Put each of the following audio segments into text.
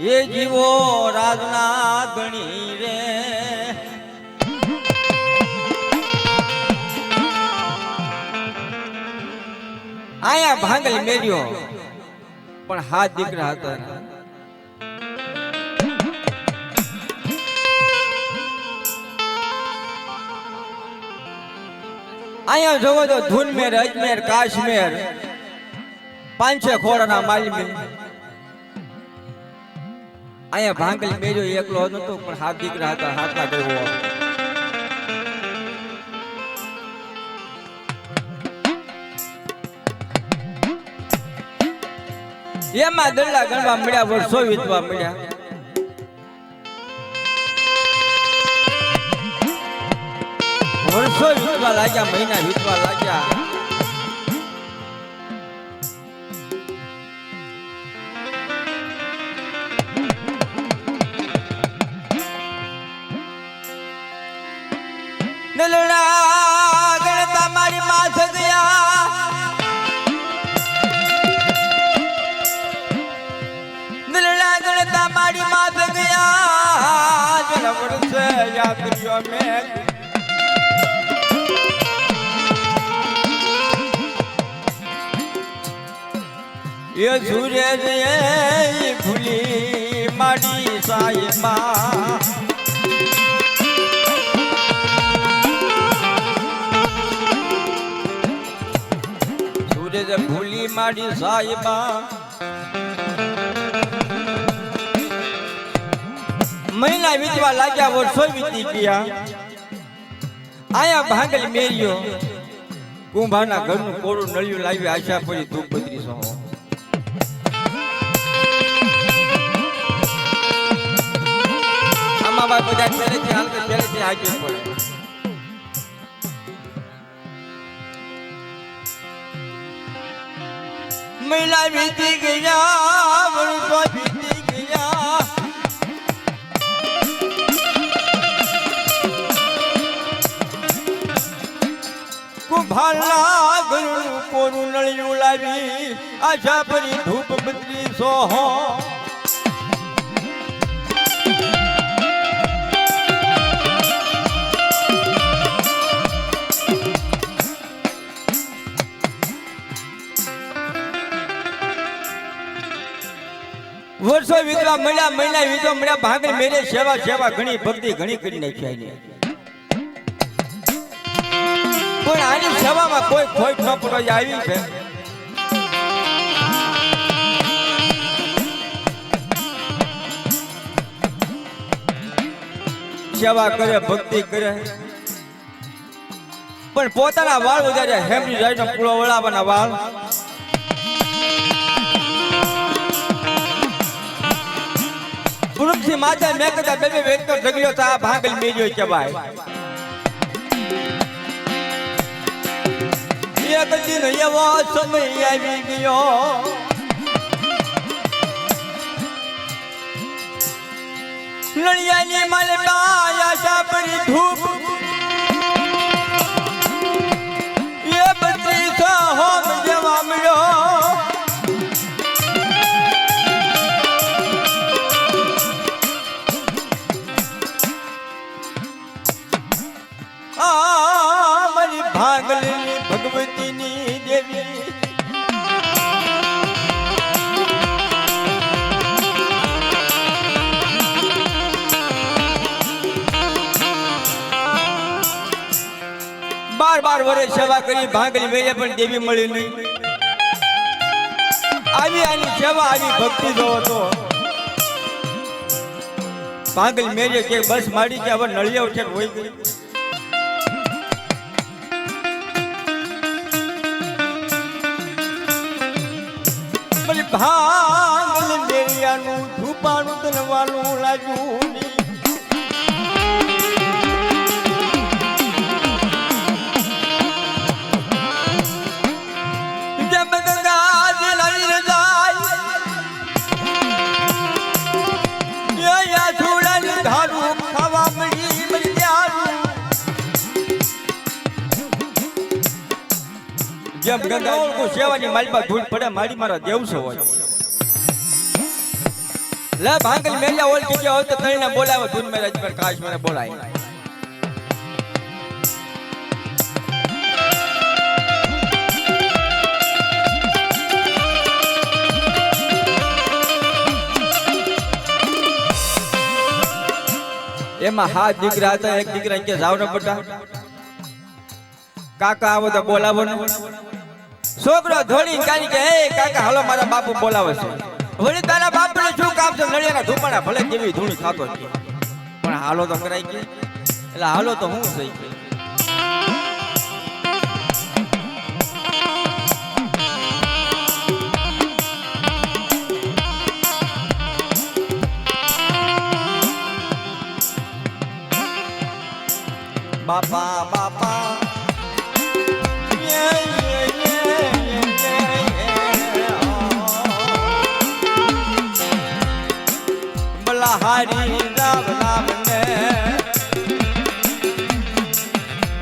એ જીવો રાજના ગણી રે આયા ભાંગલ મેર્યો પણ હાથ દીકરા હતા આયા જોવો તો ધૂનમેર અજમેર કાશ્મીર પાંચે ખોરાના માલમી આયા ભાંગલ મેર્યો એકલો નતો પણ હાથ દીકરા હતા હાથના ગરવો એમાં દલ્લા ગણવા મળ્યા વર્ષો વીતવા મળ્યા વર્ષો વીતવા લાગ્યા મહિના વીતવા લાગ્યા દલ્લા ગણતા મારી માથ ગયા મારી માથે ગયા જરા વર્ષે યાદ કર્યો મેં એ સૂરજ એ ભૂલી માડી સાહેબા સૂરજ ભૂલી માડી સાહેબા મહિના વીતવા લાગ્યા વર્ષો વીતી ગયા આયા ભાંગલ મેર્યો કુંભાના ઘરનું કોરું નળિયું લાવી આશા પડી ધૂપ બત્રી સો આમાં બાપ બધા પહેલેથી હાજર પડે મહિના વીતી ગયા વર્ષો વીતી ગયા કુંભારના ઘરનું કોરું નળિયું લાવી આશા ભરી ધૂપ બત્રી સોહો વર્ષો વીતવા મળ્યા મહિના વીતવા મળ્યા ભાંગલ મેરે સેવા સેવા ઘણી ભક્તિ ઘણી કરી નાખી પણ આની સેવામાં કોઈ ખોટ ન પડવા આવી છે સેવા કરે ભક્તિ કરે પણ પોતાના વાળ વધારે હેમરી જાય પૂળો વળાવવાના વાળ પુરુષથી માતા મેં કદા બે વેચતો ઢગલ્યો તો આ ભાંગલ મેર્યો કહેવાય એક દિન એવો સમય આવી ગયો નળિયાની માલે આશા પડી ધૂપ એ બત્રી હોમ જવા મળ્યો મારી ભાંગલની ભગવતીની દેવી બાર વર્ષ સેવા કરી ભાંગલી વેલે પણ દેવી મળી નહીં આવી આની સેવા આવી ભક્તિ જોવો તો ભાંગલ મેરે કે બસ માડી કે હવે નળિયા ઉઠે હોય ગઈ ભાંગલ મેરિયાનું ધૂપાનું તનવાનું લાગ્યું જબ ગંગા જલાઈ જાય છોડાની ધારું ખાવા મળી जब गंगाओं को सेवा ની માલમાં ધૂળ પડે મારી મારા દેવ છે હોય લે ભાંગલ મેલ્યા ઓળખી ગયો તો તણીને બોલાવો ધૂન મેરાજ પર કાશ મને બોલાય એમાં હાથ દીકરા હતા એક દીકરા કે જાવ ને બટા કાકા આવો તો બોલાવો ને છોકરો ધોળી કાઢી કે હે કાકા હાલો મારા બાપુ બોલાવે છે વળી તારા બાપને શું કામ છે નળિયાના ધૂપાણા ભલે જેવી ધૂણી ખાતો છે પણ હાલો તો કરાઈ કે એટલે હાલો તો હું થઈ ગઈ બાપા બાપા બલહારી રામ રામ ને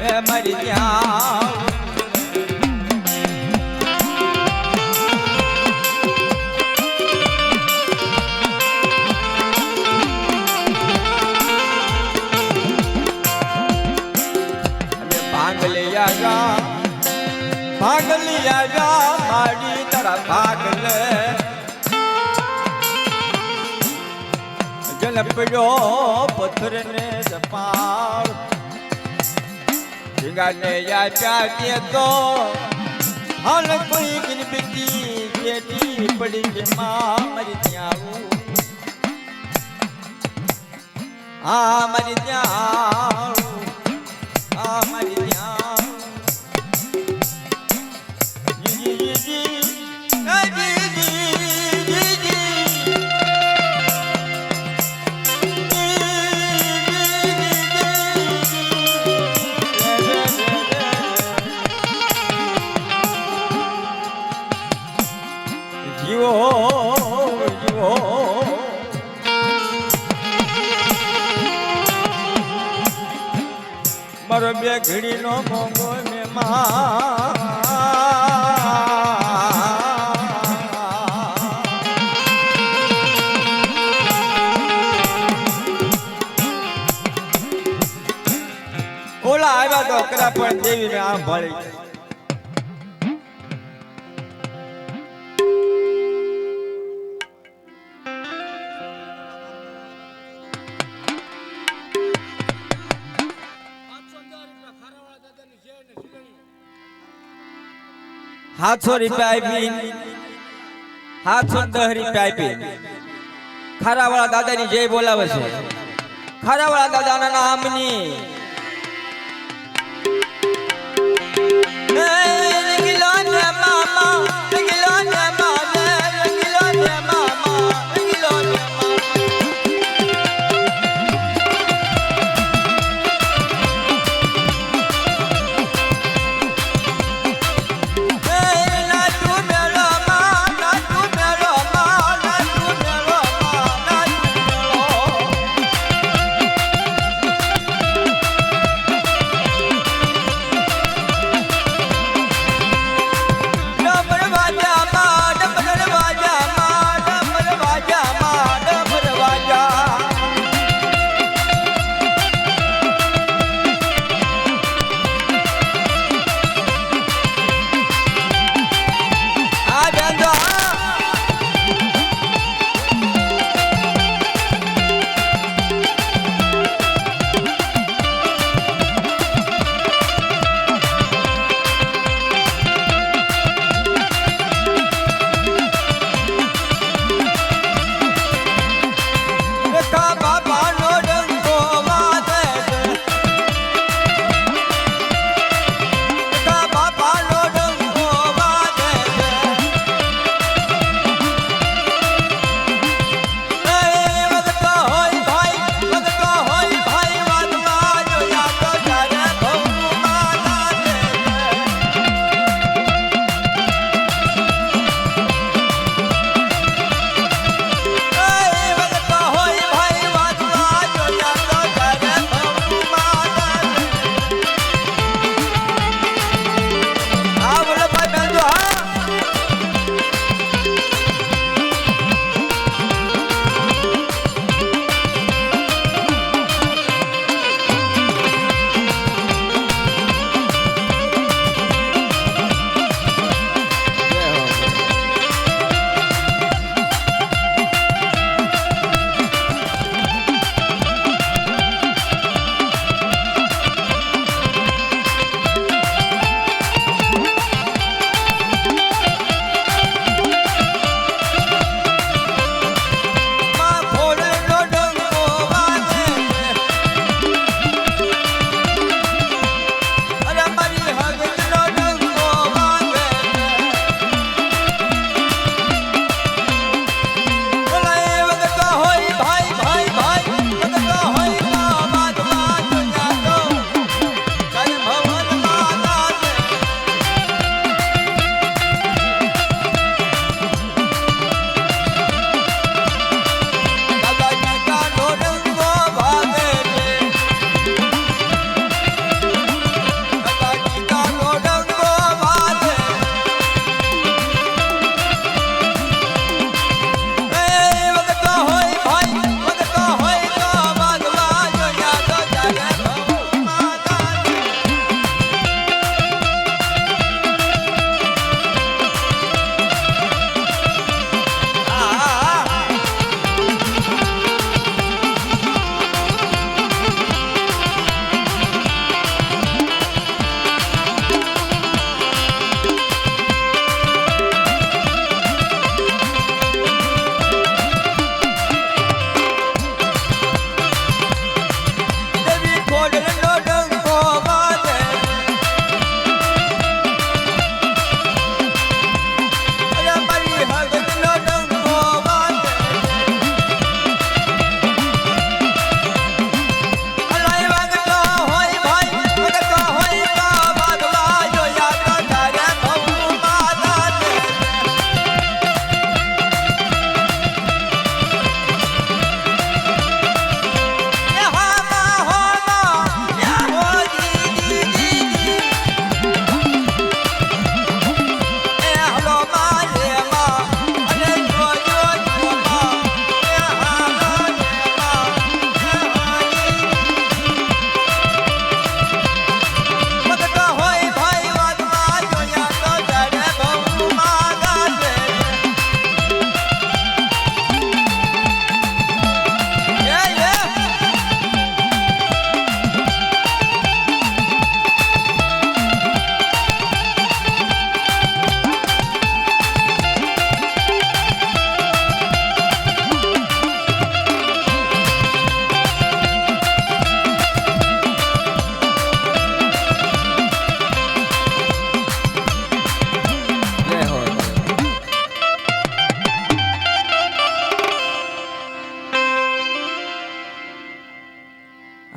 એ મરી જાઓ ભાગલિયા જા માડી તારા ભાગલે જલ પડ્યો પથ્થર ને જપાળ જીગાને યા પ્યા તો હાલ કોઈ ગિરબીતી જેટી પડી કે માં મરી ત્યાં આ મરી ત્યાં આ મરી ત્યાં મારો બે ઘડી નો મોંઘો ઓલા આવ્યા તો કરા પણ દેવી ને આમ ભળી ₹700 આપી 710 આપી ખારાવાળા દાદાની જય બોલાવે છે ખારાવાળા દાદાના નામની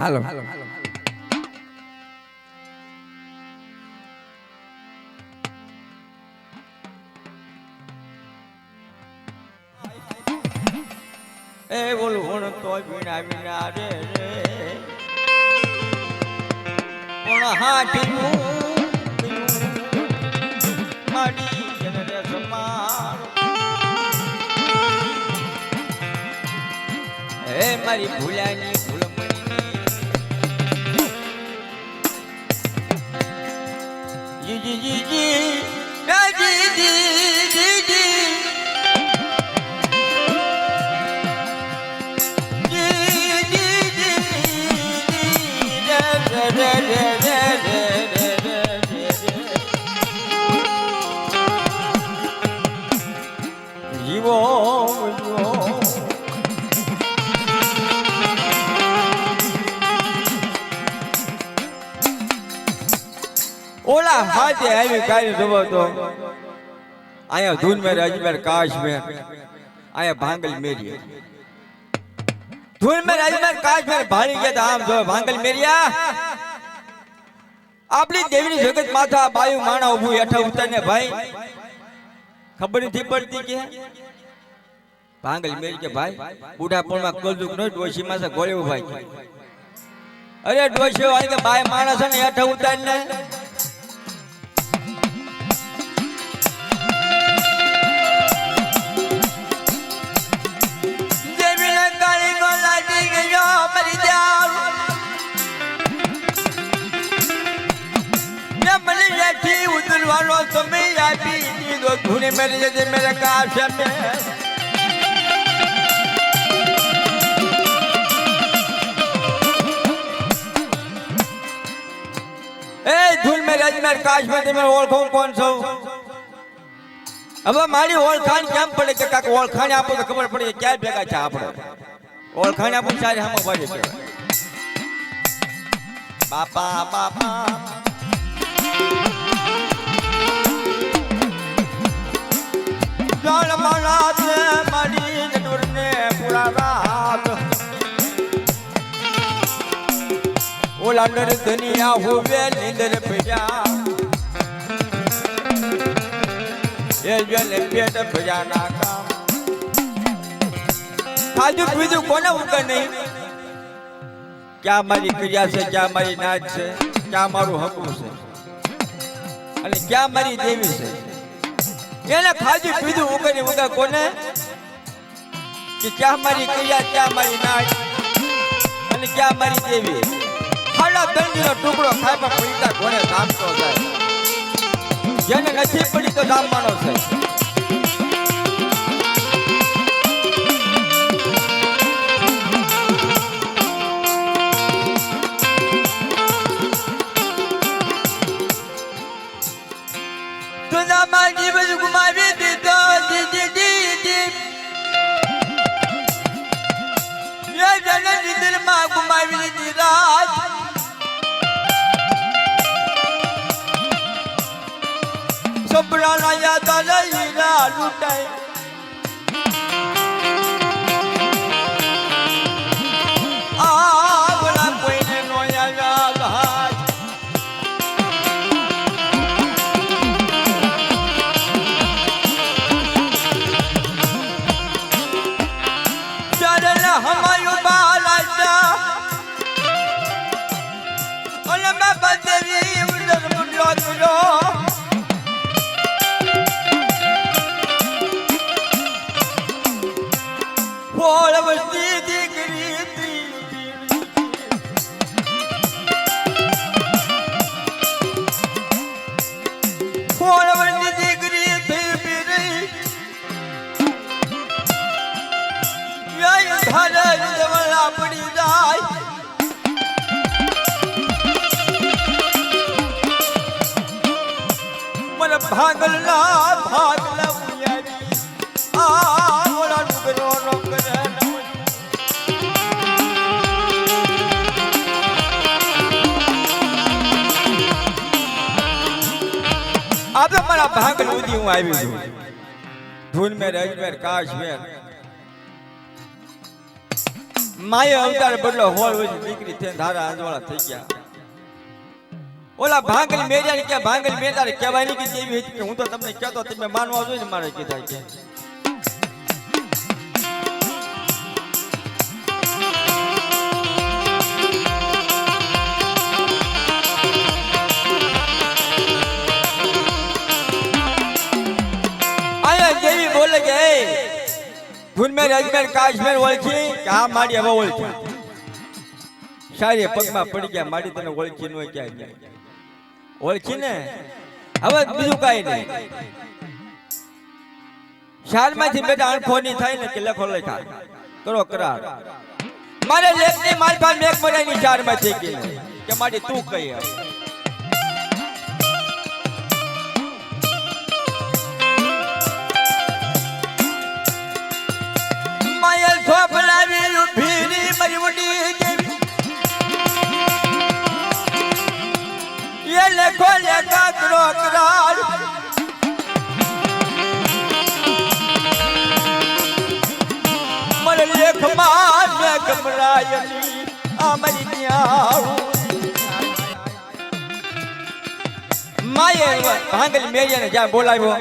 હાલો એ બોલું હું તો વિના વિના રે રે પણ હાથનું માડી જનરે સમાર એ મારી ભૂલાની ભૂલમણી જી જી જી જી જી જી જીવો ઓલા હાથે આવી કાઢી જવો તો અહીંયા ધૂન મેર અજમેર કાશ મેર અહીંયા ભાંગલ મેરી ધૂન મેર અજમેર કાશ મેર ભાળી ગયા આમ જો ભાંગલ મેરિયા આપણી દેવીની જગત માથા બાયુ માણા ઉભું હેઠા ઉતરને ભાઈ ખબર નથી પડતી કે ભાંગલ મેરી કે ભાઈ બુઢાપણમાં કોલદુક નો ડોશીમાં છે ગોળ્યો ભાઈ અરે ડોશીઓ આઈ કે બાય માણસ ને હેઠા ઉતારને उतरवालो तुम्हें यादी दो धुने मेरे जैसे मेरे काश में ए धुन मेरे अजमेर काश में तुम्हें ओळखो कौन सो अब मारी ओळखाण केम पड़े के काक ओळखाण आपो तो खबर पड़े क्या भेगा छे आपणे ओळखाण आपो सारे हम भाई के बापा बापा जान मनात मरी जदुर ने पूरा रात ओला नर दुनिया हुए नींदर भजा ये जन पेट भजाना काम खाजू पीजू कोने उकर नहीं क्या मारी क्रिया से क्या मारी नाच से क्या मारू हकू से અને क्या मारी देवी से એને ખાજી પીધું ઉગની ઉગા કોને કે ક્યાં મારી ક્રિયા ક્યાં મારી નાચ અને ક્યાં મારી દેવી ખાડા દંડીનો ટુકડો ખાય પણ પૈસા ઘોડે ધામતો જાય જેને નથી પડી તો ધામવાનો છે मांगी बज घुमावी दीदा दी दी दी दी ये जननी दिल मां घुमावी दी रात सबरा ना याद रही रा लुटाए आवला कोई ने नोया गाल हमारे बाला और मैं बदरी उधर मुझे तुझो बोल बस्ती दिखरी थी बोल बस्ती दिखरी थी मेरी धारा जवला पड़ी जाए मन भागला भागला यारी आ बोला नुकरो नौकर अब तो मारा भागल उदी हूं आई भी धुन में रज में काश में માએ અવતાર બદલો હોય હોય દીકરી થઈને ધારા આંજવાળા થઈ ગયા. ઓલા ભાંગલ મેરિયાને કે ભાંગલ મેરિયા કહેવાય નહીં કે જેવી હતી કે હું તો તમને કહેતો તમે માનવા જોઈએ ને મારે કીધા કે આયા જેવી બોલે કે એ ધૂનમેર અજમેર કાશ્મીર ઓળખી કે હા માડી હવે ઓળખી સારી પગમાં પડી ગયા માડી તને ઓળખી ન ક્યાં ઓળખી ને હવે બીજું કાઈ નહીં શાળમાંથી બેટા અણખોની થાય ને કે લખો લખા કરો કરાર મારે લેખની માલફા મેઘ મરાની શાળમાંથી કે માડી તું કહી માયલ થોપલાવી ઉભીની મારી ઉડી લેખો લેખા કરો કરાર મને લેખમાં મેં ગમરાયની આ મારી ત્યાં માએ ભાંગલ મેરિયાને જ્યાં બોલાવ્યો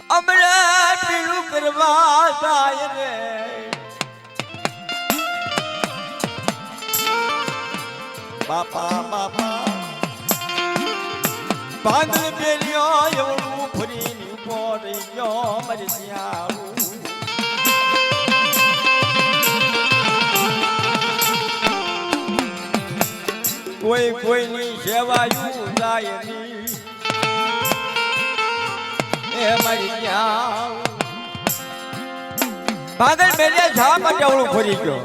અમરા પીલું કરવા જાય રે બાપા બાપા ભાંગલ મેરિયો એવું ફરીને ઉભો રહી ગયો મારી ત્યાં કોઈ કોઈની સેવાયું જાય નહીં એ મારી ત્યાં ભાંગલ મેરિયા શા માટે અવળું ફરી ગયો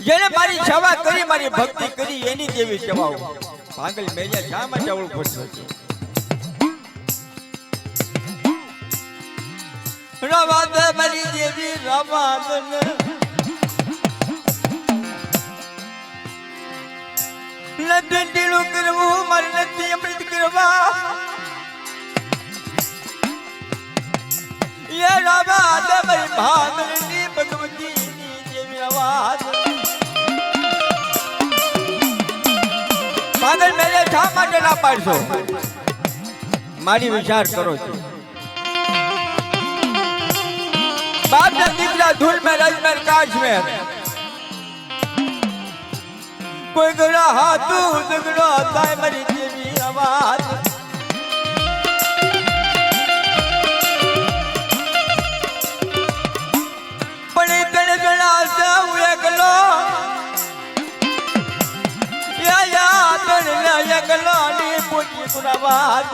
જેને મારી સેવા કરી મારી ભક્તિ કરી એની દેવી સેવાઓ ભાંગલ મેરિયા શા માટે અવળું ફરતો છે રવાદ મારી દેવી રવાદ નથી ઢીલું કરવું મારે નથી અમૃત કરવા ये रवाद मेरी भांगलनी भगवती नी देवी रवाद भांगल मेरे शा માટે ના પાડશો મારી વિચાર કરો છો બાપ ના દીકરા ધૂલ મે રજમેર કાશ્મીર કોઈ ગળા હાથું ઝઘડો થાય મારી દેવી રવાદ ગલાની પોતી પુરાવાદ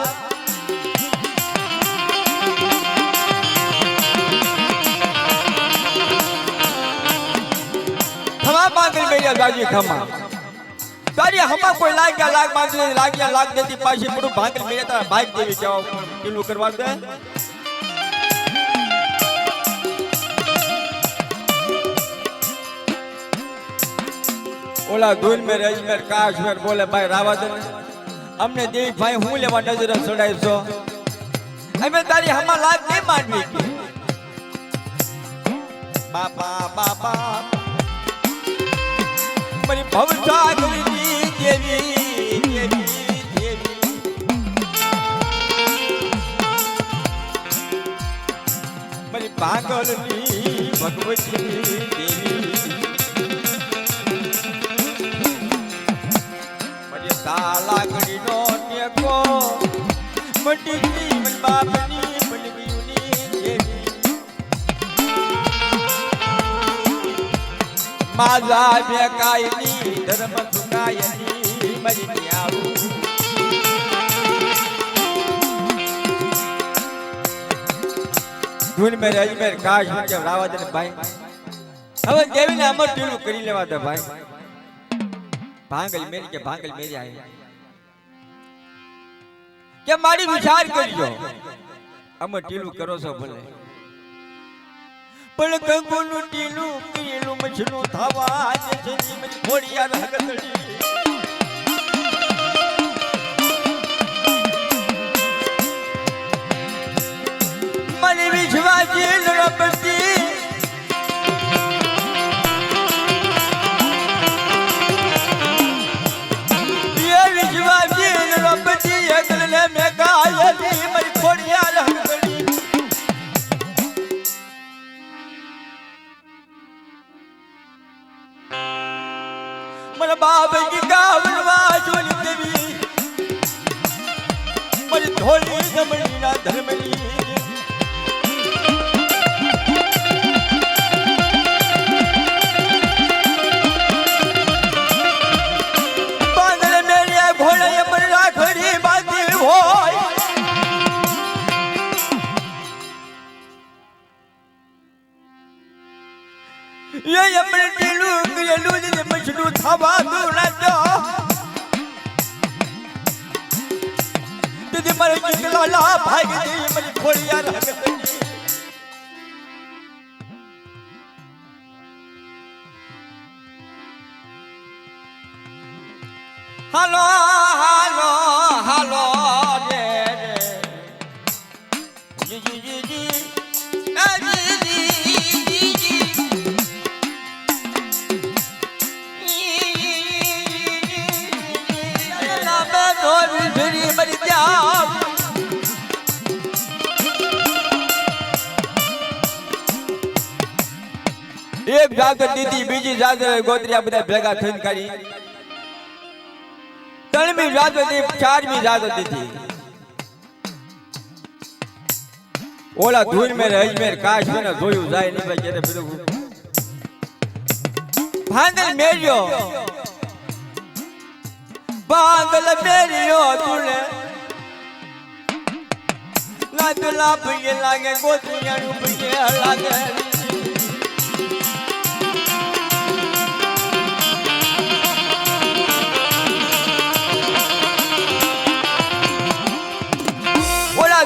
ખમા માંગલ મેરિયા દાજી ખમા તારી હમા કોઈ લાગ્યા લાગ માંગલે લાગ્યા લાગ દેતી પાછી પૂરું ભાંગલ મેરિયા તારા ભાઈ દેવી જવાબ પેલું કરવા દે ઓલા ધૂન મે રજમેર કાશ્મીર બોલે ભાઈ રાવાદન અમને દેવી ભાઈ હું લેવા નજર ચડાઈશો અમે તારી હમા લાગ નહીં માનવી કે બાપા બાપા મારી ભવસાગરની દેવી દેવી દેવી મારી ભાંગલની ભગવતી દેવી લાગડી નો ટેકો મટી મન બાપની બનવીની દેવી માજા બેકાયની ધર્મ સુકાયની મરી આવું ધૂન મે રજમેર કાશ કે રાવા દે ભાઈ હવે દેવીને અમર ટીલું કરી લેવા દે ભાઈ ભાંગલ મેરી કે ભાંગલ મેરી આય કે મારી વિચાર કરજો અમે ટીલું કરો છો ભલે પણ કંગોનું ટીલું કીલું મછલું થવા જે છે ની ઘોડિયા રગતડી મને વિશ્વાસ મારી ધોળી જમણીના ધર્મની બાંધલે મેરી ઘોડે પર રાખડી બાંધી હોય ये अपने दिलों के लूज ने मछलू थावा दूना दो तुझे मर कितना ला भाग दे मेरी खोड़िया रख हेलो हेलो हेलो रे रे जी जी जी जी एक जागर दीदी बीजी जागर गोत्रिया બધા ભેગા થઈને કરી ત્રણમી જાગર દી ચારમી જાગર દીધી ઓલા ધૂન મે અજમેર કાશ મે જોયું જાય ની ભાઈ કેરે પેલું ભાંગલ મેર્યો ભાંગલ મેર્યો તુલે લાગલા ભઈ લાગે ગોત્રિયા નું ભઈ લાગે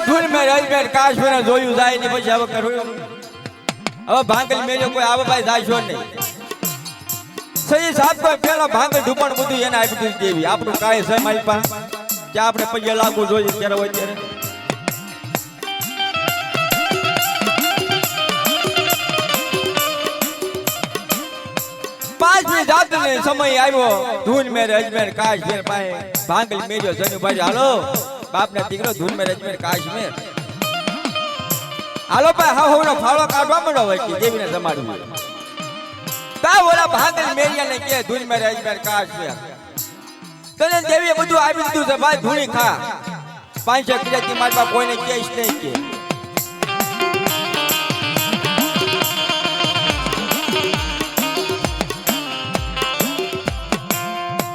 ધૂળ મે રાજમેર કાશ મે જોયું જાય ને પછી હવે કરું હવે ભાંગલ મેલ્યો કોઈ આવે ભાઈ જાશો નહીં સહી સાહેબ કોઈ પેલા ભાંગલ ઢુપણ બધું એને આપી દીધી દેવી આપણું કાય છે મારી પાસે કે આપણે પગે લાગવું જોઈએ ત્યારે હોય ત્યારે પાંચમી જાતને સમય આવ્યો ધૂન મે રાજમેર કાશ મેર પાસે ભાંગલ મેલ્યો જનુભાઈ હાલો बाप ने दिगरो धून में रजमेर काश्मीर हालो पे हा होनो फाळो काढवा मंडो होय की देवी ने जमाडवी ता ओला भांगल मेरिया ने के धून में रजमेर काश्मीर तने देवी બધું આપી દીધું છે ભાઈ ધૂણી ખા 500 કિલોથી મારવા કોઈને કેસ નહીં કે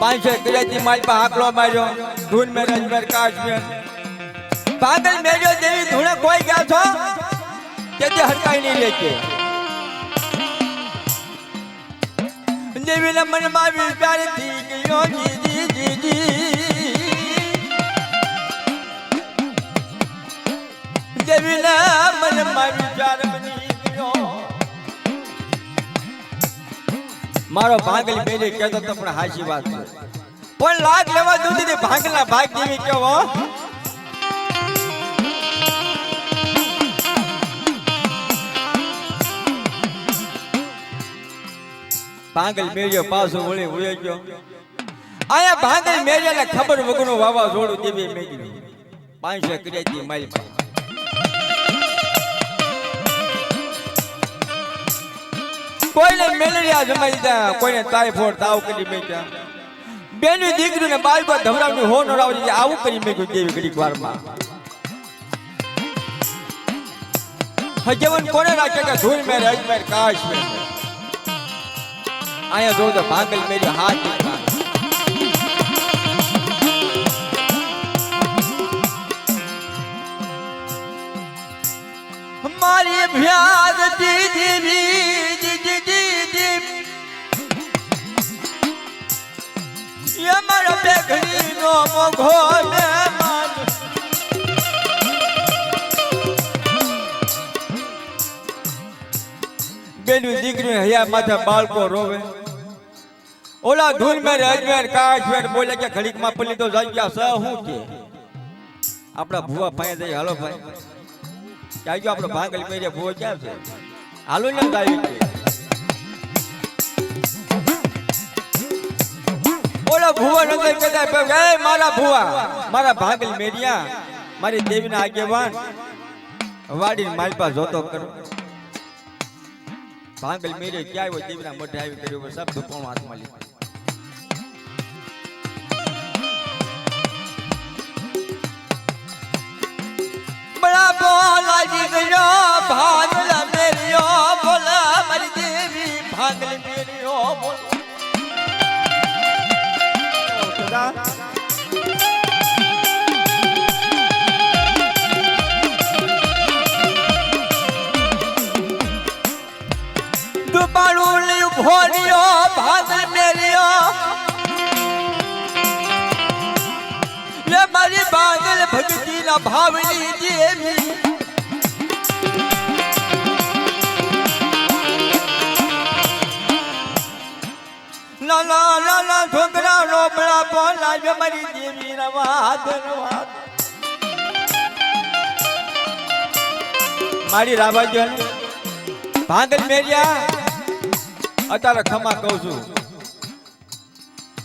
પાંચસો કિલોથી મારી પાસે આકલો માર્યો ધૂન મે રજમેર કાશ્મીર પાગલ મેર્યો દેવી ધૂણે કોઈ ગયા છો તેથી હટકાઈ નહીં લેકે દેવીના મનમાં વિચાર થઈ ગયો જી જી જી જી દેવીના મનમાં વિચાર બની ગયો મારો ભાંગલ મેરે કહેતો તો પણ હાચી વાત છે પણ લાગ લેવા દૂધી ને ભાંગલા ભાગ જેવી કેવો ભાંગલ મેર્યો પાછો વળી ઉડે ગયો આયા ભાંગલ મેર્યાને ખબર વગરનો વાવા જોડું દેવી મેગી 500 કિલોથી મારી પાસે કોઈને મેલેરિયા જમાઈ દીધા કોઈને ટાઇફોઇડ તાવ કરી મેક્યા બેની દીકરીને બાળકો ધવરાવની હો નરાવજી આવું કરી મેક્યું દેવી ઘડીક વારમાં હજવન કોને રાખે કે ધૂળ મે રજમેર કાશ મે આયા જો તો ભાંગલ મેરી હાથ દીકરા हमारी भ्याद दीदी ये मारा बेघड़ी नो मोघो मेहमान बेनु દીકરી હયા માથે બાળકો રોવે ઓલા ધૂન મે રજમેર કાશ મે બોલે કે ઘડીક માં પલી તો જગ્યા સ હું કે આપડા ભુવા ભાઈ જઈ હાલો ભાઈ ક્યાં ગયો આપણો ભાંગલ મેરે ભુવો ક્યાં છે હાલો ને આવી છે ઓલા ભુવા નંદર કહેતા એ મારા ભુવા મારા ભાંગલ મેરિયા મારી દેવીના આગેવાન વાડીને માલપા જોતો કરો ભાંગલ મેરે ક્યાં હોય દેવીના મોઢે આવી કર્યો સબ દુપણો હાથમાં લીધો मेरियो भागल मेरियो ये मारी भागल भक्ति ना भावनी देवी ના છોકરા રોબડા બોલા જે મારી દેવી રવાદ મારી રાબાજન ભાગલ મેરિયા અત્યારે ખમા કહું છું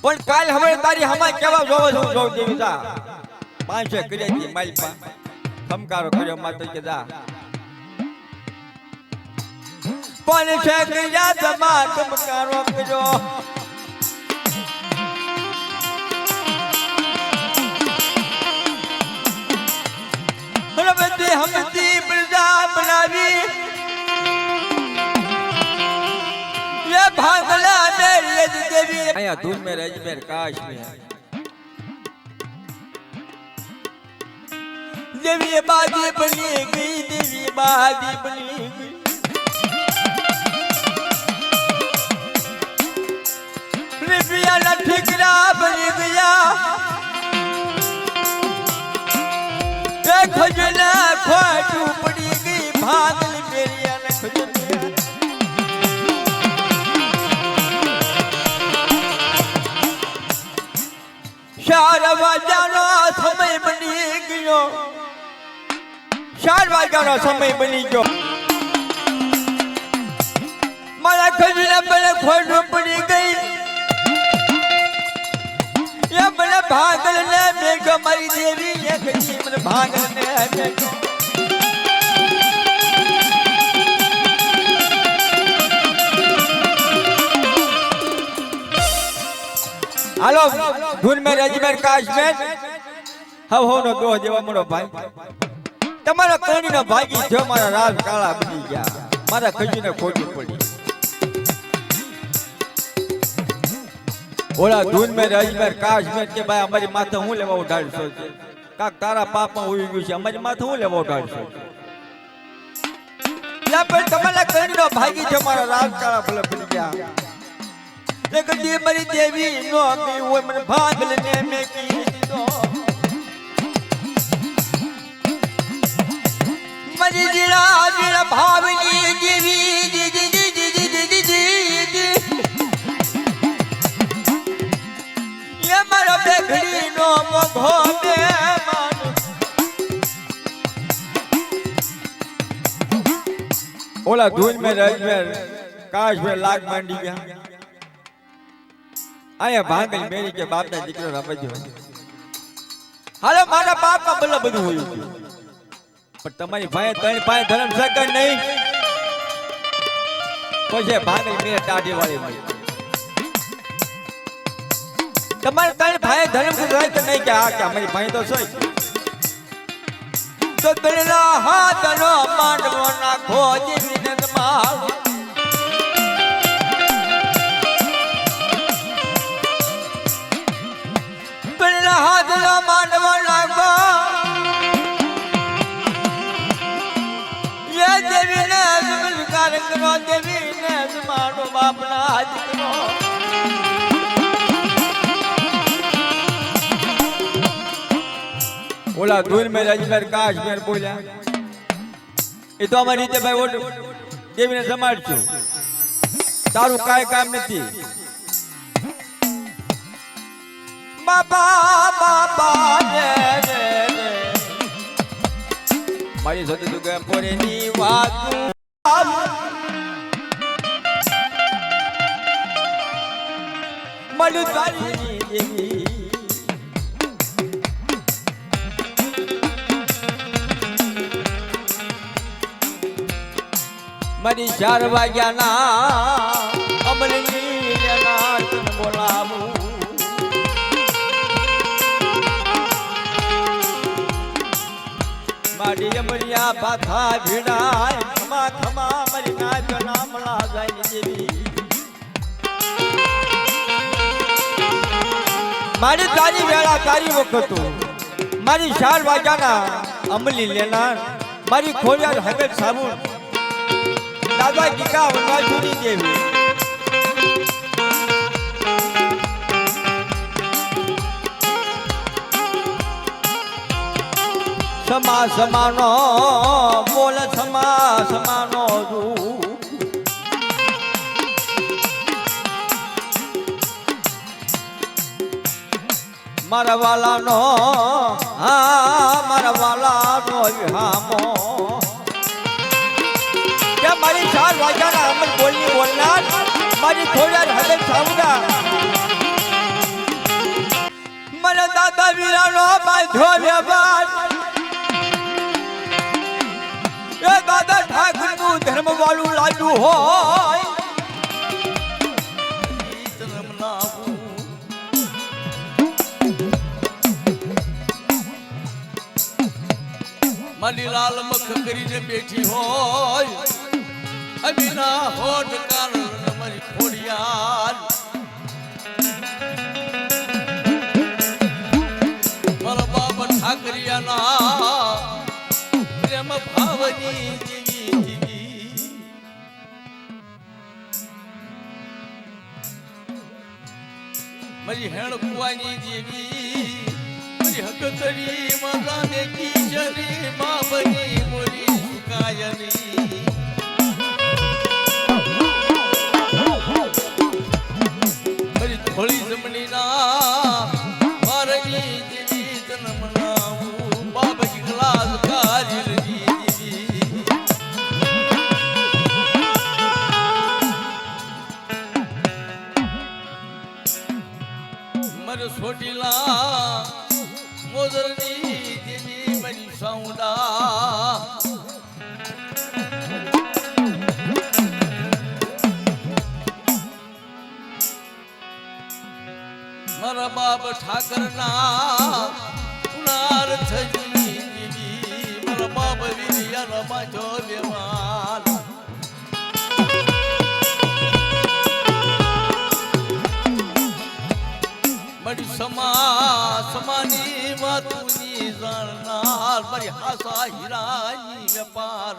પણ કાલ હવે તારી હમા કેવા જોવો છું જોવ દેવી જા 500 કરી દી મારી પા ખમકારો કર્યો માતા કે જા પણ છે કર્યા જમા ખમકારો કર્યો हमती प्रजा बनावी ये भागला मेरी देवी आया धूल में रजमेर काश में देवी बाजी बनी गई देवी बाजी बनी गई रिपिया न ठिकरा बनी गया खजना खोटू पड़ी गई भागल मेरिया ने खजना चार वाजानो समय बनी गयो 4 वाजानो समय बनी गयो मारा खजना पर खोटू पड़ी गई ये बड़ा भागल ने मेघो मारी देवी ये खजी मन भागल ने मेघो हेलो धुन में रजमेर काश में हव हो नो दो जेवा मोरो भाई તમારો કણીનો ભાગી જો મારા રાજ કાળા બની ગયા મારા ખજીને ખોટું પડી ओला धून में रजमेर काश में के भाई हमारी माथा हूं लेवा उठाड़ सो काक तारा पाप में हुई गई हमारी माथा हूं लेवा उठाड़ सो या पर तमला करणो भागी छे मारा राज काळा भले बनी गया लेकिन दी मरी देवी नो मी वो मन भागल ने में की दीदो मरी जीरा जीरा भावनी देवी दी दी दी दी दी दी दी ये मारा बेघड़ी नो मोघो दे मान ओला धूल में रजमेर काश में लाग मांडी गया आया भागल मेरी के बाप ना दीकरो रमजो हालो मारा बाप का बल्ला બધું હોયું પણ તમારી ભાઈ તણ પાય ધર્મ સકર નહીં પછી ભાગલ મેરે ટાઢી વાળી મળી તમારે તણ ભાઈ ધર્મ સકર નહીં કે આ કે અમારી ભાઈ તો સોય તો તણના હાથનો માંડવો નાખો જેવી નદમાળ हाथ लो मांडवा लागो ये देवी ने नमस्कार करो देवी ने मारो बाप ना हाथ करो ओला धूल में रजमेर काश में बोला ये तो हमारी रीते भाई वो देवी ने समाज छू तारू काय काम नहीं बाबा बाबा रे रे रे मारी सोते तू गए पोरे नी वातू मलु तारी देवी मरी 4 वाग्या ना अमलनी ना तन बोलावू माडी अमरिया बाथा भिड़ाय खमा खमा मरी नाच नाम ला जाय देवी मारी तारी वेळा तारी वखत मारी 4 वाग्याना अमली लेनार मारी खोलियार हगत साबुन दादा कीका वनवा छुरी देवी સમા સમાનો બોલ સમા સમાનો મારા વાલાનો મારા વાલાનો વિહામો કે મારી 4 વાગ્યાના અમર બોલની બોલનાર મારી થોડાર હદે સાવડા મને દાદા વીરાનો બાંધ્યો વ્યવહાર એ દાદા ઠાકરનું ધર્મ વાળું લાડુ હોય મારી લાલ મખ કરીને બેઠી હોય અમીના હોઠ કારણ મારી ખોડિયાર મારા બાબા ઠાકરિયાના પ્રેમ ભાવની જીવી મારી હેણ કુવાની જેવી હકતરી માતા ને કિશરી બાબની મોરી સુકાયની મારી થોડી જમણી ના મારની દેવી જન્મ નાવું બાબા ગ્લાસ કાજલની મારે છોટીલા મોદરની દેવી મારી સાઉડા મારા બાપ ઠાકરના પુનાર થજી દેવી મારા બાપ વીરિયા રમાજો વ્યવહાર મારી સમાની વાતુની જાણનાર મારી હાસા હીરાની વેપાર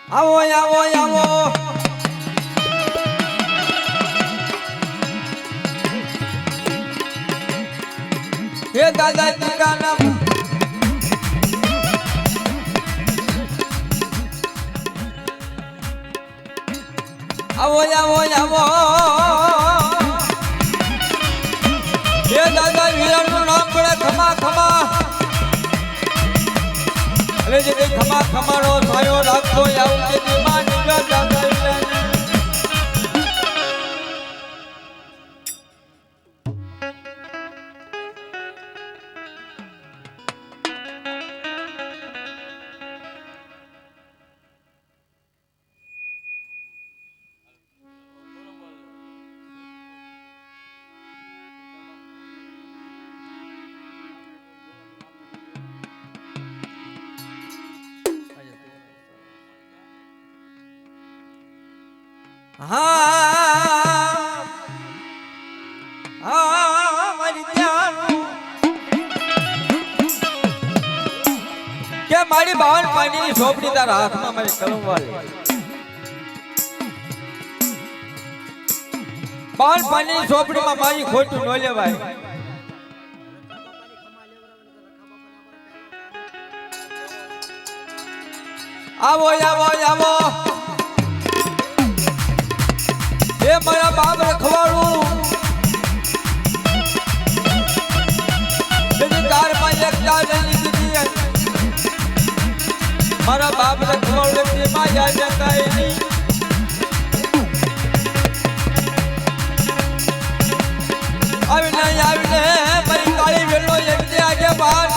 આવો આવો આવો હે દાદા દીકાના આવો આવો આવો હે દાદા વીરાનું નામ પડે ખમા ખમા અરે જે ખમા ખમાનો છાયો રાખતો આવું કે માં નીકળ દાદા વીરાને કે મારી બાવન પાણીની સોપડી તારા હાથમાં મારી કલમ વાળી બાવન પાણીની સોપડીમાં મારી ખોટું ન લેવાય આવો આવો આવો એ મારા બાપ રખવાડું બીજી કારમાં એક ચાલ લીધી મારા બાપ રખવાડું તેમાં યાદ કાંઈ નહીં આવીને મારી કાળી વેલો એકને આજે બાર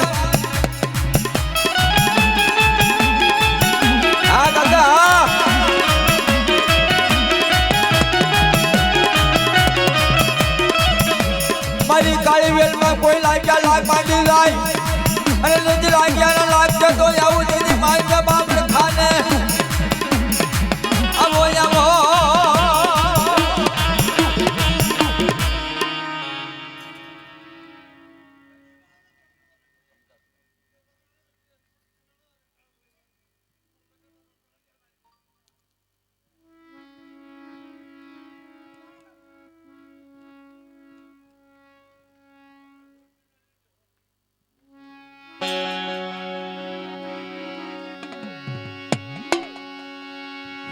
હા દાદા મારી કાળી વેલમાં કોઈ લાગ્યા લાગ માંડી જાય અને નથી લાગ્યા લાગ જતો આવું તેની મારી બાપ ખાને આવો આવો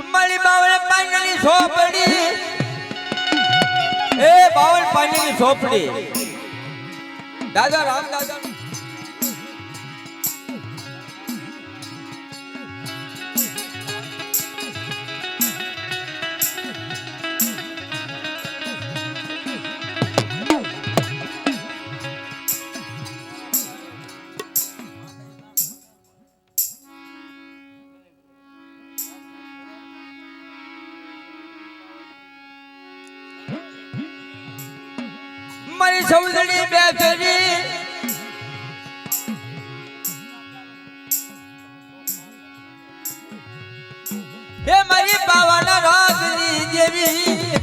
મારી બાવન પાણીની સોપડી એ બાવન પાણીની સોપડી દાદા રામ દાદા મારી સૌદડી બેસરી હે મારી બાવાના રાગની દેવી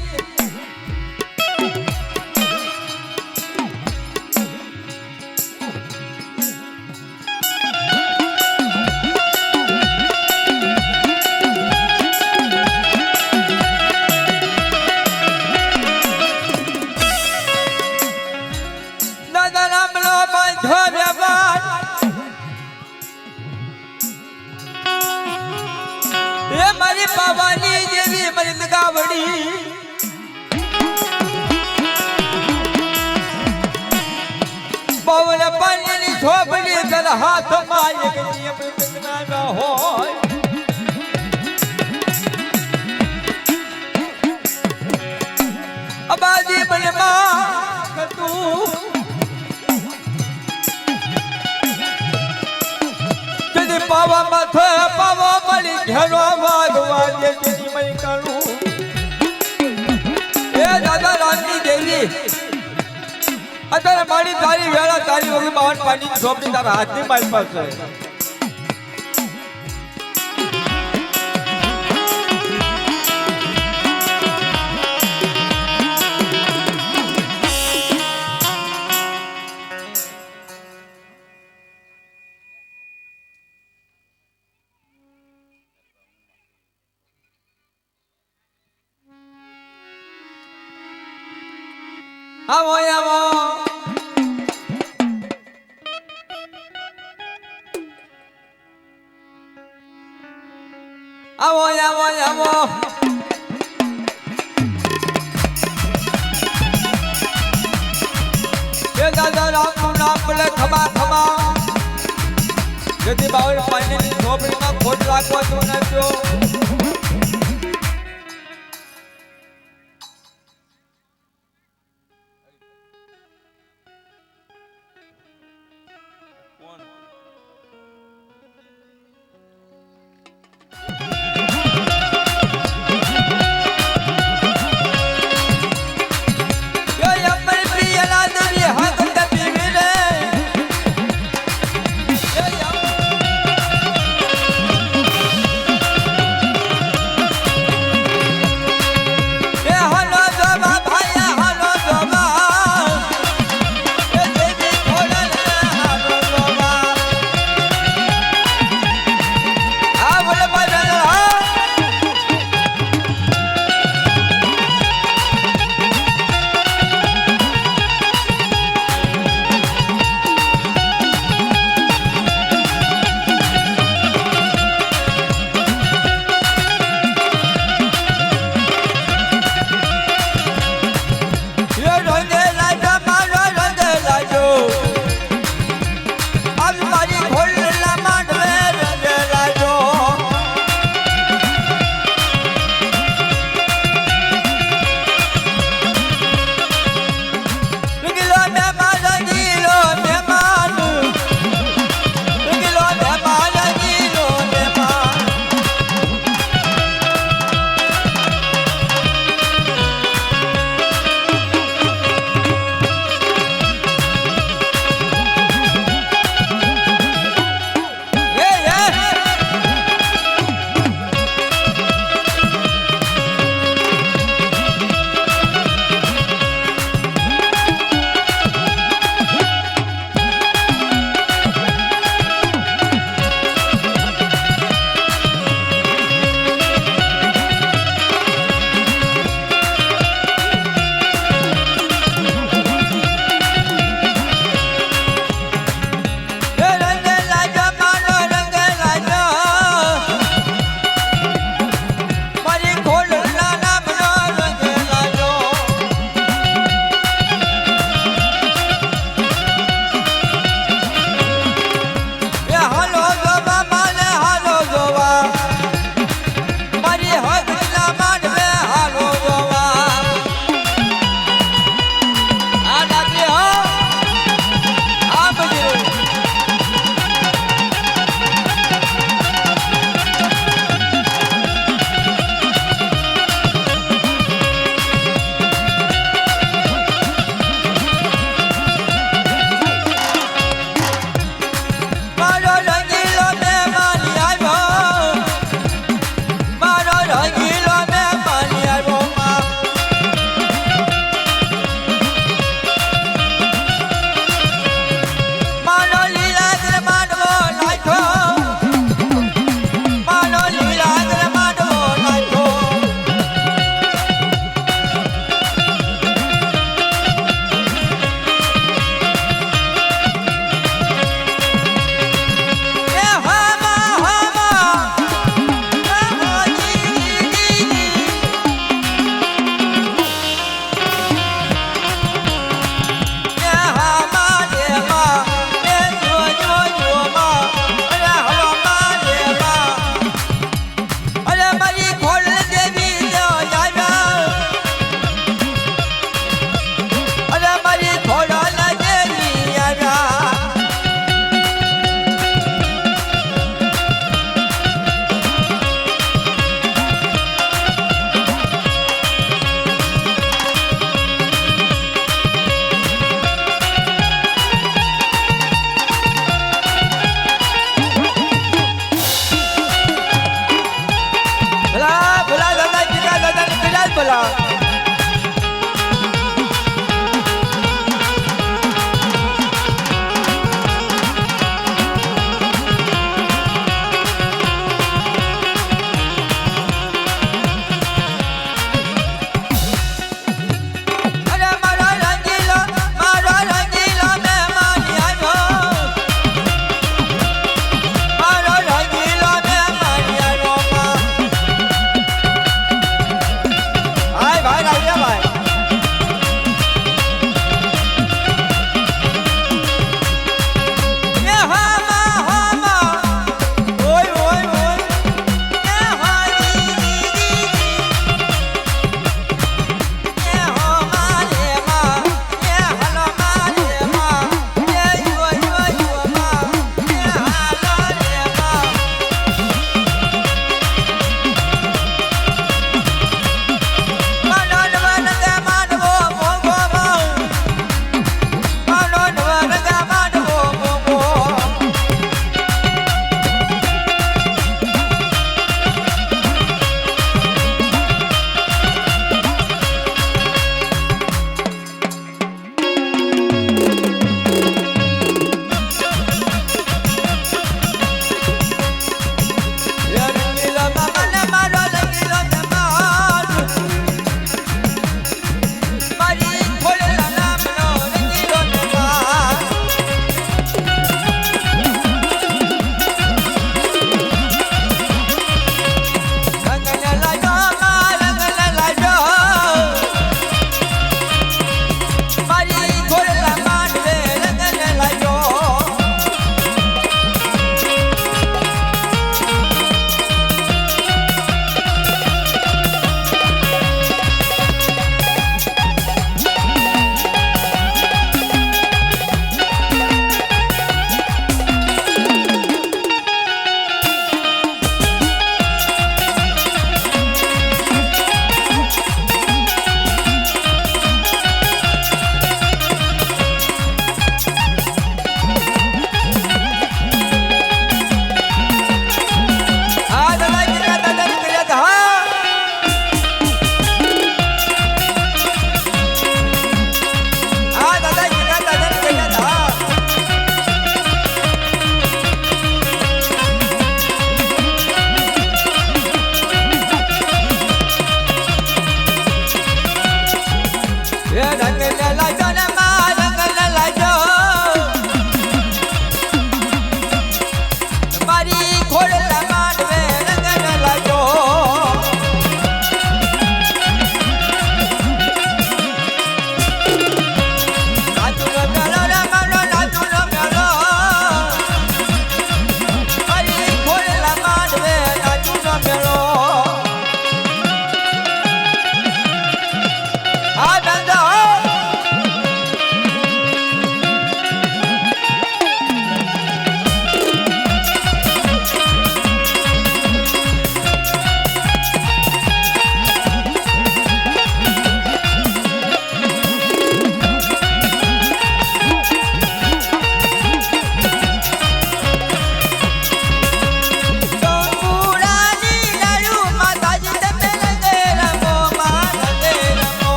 મારી બાવાની જેવી મારી નગાવડી બાવન પાણીની સોપડી કર હાથમાં એક નિયમ ના હોય અબાજી બલમાં તું પાવા માથે પાવા મળી ઘેરો વાગવા દે તેની મય કરું એ દાદા રામની દેવી અત્યારે મારી તારી વેળા તારી વગર બાવન પાણીની સોપડી તારા હાથની મારી પાસે આવો આવો આવો એ દાદા રામનું નામ બોલે ખમા ખમા જેથી બાવળ પાણીની ઝોપડીમાં ખોટ લાગવા તો નાખ્યો